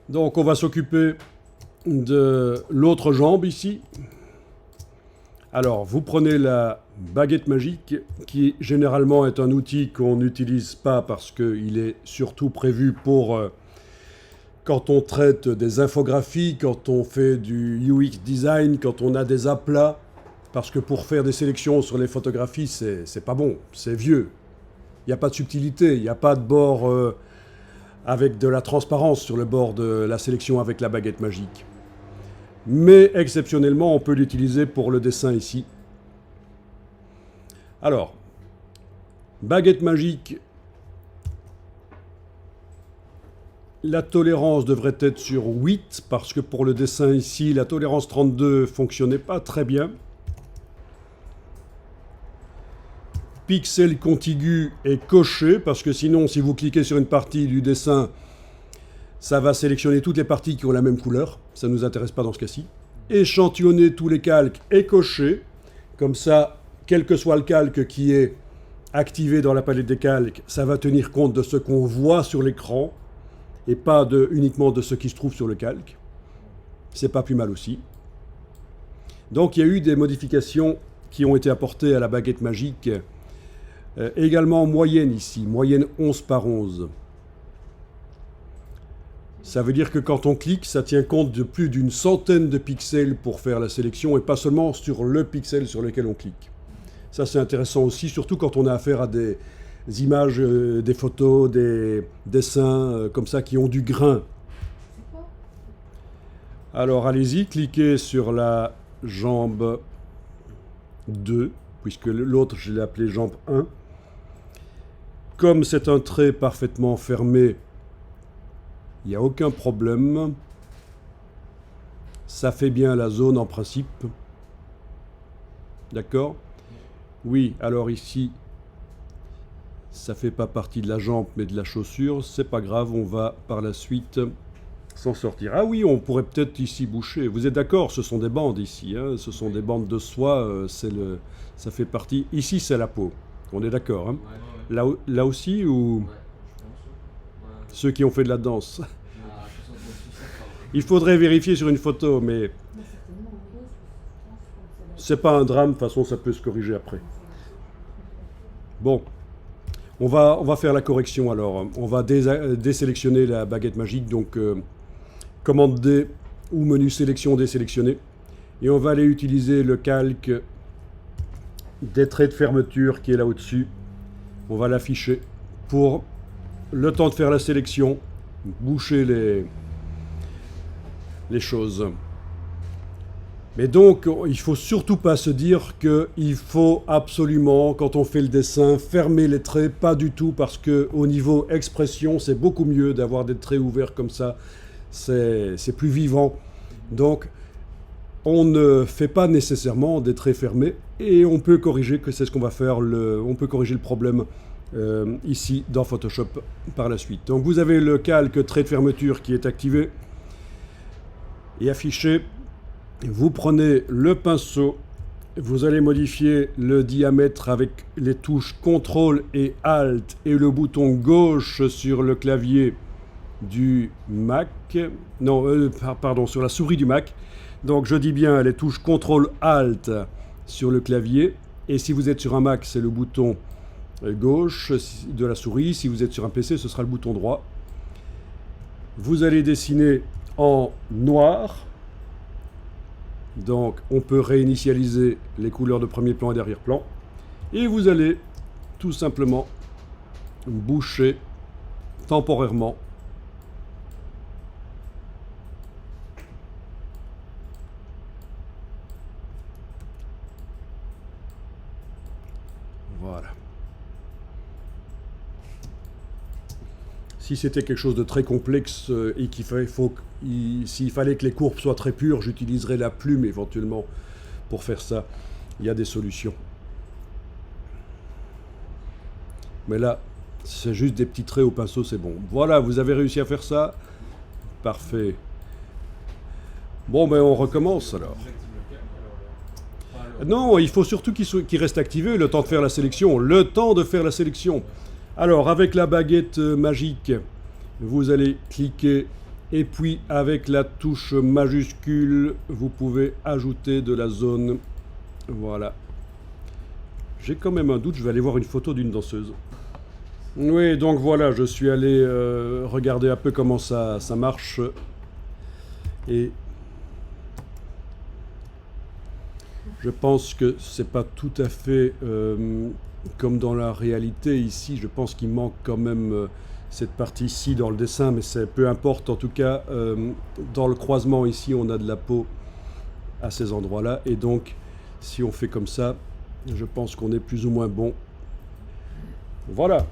Donc on va s'occuper de l'autre jambe ici. Alors vous prenez la baguette magique qui généralement est un outil qu'on n'utilise pas parce qu'il est surtout prévu pour quand on traite des infographies, quand on fait du UX design, quand on a des aplats. Parce que pour faire des sélections sur les photographies, c'est pas bon, c'est vieux. Il n'y a pas de subtilité, il n'y a pas de bord avec de la transparence sur le bord de la sélection avec la baguette magique. Mais exceptionnellement, on peut l'utiliser pour le dessin ici. Alors, baguette magique, la tolérance devrait être sur 8, parce que pour le dessin ici, la tolérance 32 ne fonctionnait pas très bien. Pixel contigu est coché, parce que sinon, si vous cliquez sur une partie du dessin, ça va sélectionner toutes les parties qui ont la même couleur. Ça ne nous intéresse pas dans ce cas-ci. Échantillonner tous les calques est coché. Comme ça, quel que soit le calque qui est activé dans la palette des calques, ça va tenir compte de ce qu'on voit sur l'écran et pas uniquement de ce qui se trouve sur le calque. C'est pas plus mal aussi. Donc il y a eu des modifications qui ont été apportées à la baguette magique. Également moyenne ici, moyenne 11 par 11. Ça veut dire que quand on clique, ça tient compte de plus d'une centaine de pixels pour faire la sélection et pas seulement sur le pixel sur lequel on clique. Ça c'est intéressant aussi, surtout quand on a affaire à des images, des photos, des dessins comme ça qui ont du grain. Alors allez-y, cliquez sur la jambe 2, puisque l'autre je l'ai appelé jambe 1. Comme c'est un trait parfaitement fermé, il n'y a aucun problème. Ça fait bien la zone en principe. D'accord? Oui, alors ici, ça ne fait pas partie de la jambe mais de la chaussure. C'est pas grave, on va par la suite s'en sortir. Ah oui, on pourrait peut-être ici boucher. Vous êtes d'accord? Ce sont des bandes ici. Hein, ce sont des bandes de soie. Ça fait partie. Ici, c'est la peau. On est d'accord. Hein, là aussi ou ceux qui ont fait de la danse. Il faudrait vérifier sur une photo, mais c'est pas un drame. De toute façon, ça peut se corriger après. Bon, on va faire la correction alors. On va désélectionner la baguette magique. Donc, commande D ou menu sélection désélectionné. Et on va aller utiliser le calque des traits de fermeture qui est là au-dessus. On va l'afficher pour le temps de faire la sélection, boucher les choses. Mais donc, il ne faut surtout pas se dire qu'il faut absolument, quand on fait le dessin, fermer les traits. Pas du tout, parce qu'au niveau expression, c'est beaucoup mieux d'avoir des traits ouverts comme ça. C'est plus vivant. Donc, on ne fait pas nécessairement des traits fermés et on peut corriger, que c'est ce qu'on va faire, on peut corriger le problème ici dans Photoshop par la suite. Donc vous avez le calque trait de fermeture qui est activé et affiché. Vous prenez le pinceau, vous allez modifier le diamètre avec les touches CTRL et ALT et le bouton gauche sur le clavier du Mac, pardon, sur la souris du Mac. Donc je dis bien les touches CTRL-ALT sur le clavier. Et si vous êtes sur un Mac, c'est le bouton gauche de la souris. Si vous êtes sur un PC, ce sera le bouton droit. Vous allez dessiner en noir. Donc on peut réinitialiser les couleurs de premier plan et d'arrière-plan. Et vous allez tout simplement boucher temporairement . Voilà. Si c'était quelque chose de très complexe et s'il fallait que les courbes soient très pures, j'utiliserais la plume éventuellement pour faire ça. Il y a des solutions. Mais là, c'est juste des petits traits au pinceau, c'est bon. Voilà, vous avez réussi à faire ça. Parfait. Bon, ben on recommence alors. Non, il faut surtout qu'il reste activé le temps de faire la sélection. Le temps de faire la sélection. Alors, avec la baguette magique, vous allez cliquer Et puis avec la touche majuscule, vous pouvez ajouter de la zone. Voilà. J'ai quand même un doute, je vais aller voir une photo d'une danseuse. Oui, donc voilà, je suis allé regarder un peu comment ça marche. Et je pense que c'est pas tout à fait comme dans la réalité ici. Je pense qu'il manque quand même cette partie-ci dans le dessin, mais c'est peu importe. En tout cas, dans le croisement ici, on a de la peau à ces endroits-là. Et donc, si on fait comme ça, je pense qu'on est plus ou moins bon. Voilà.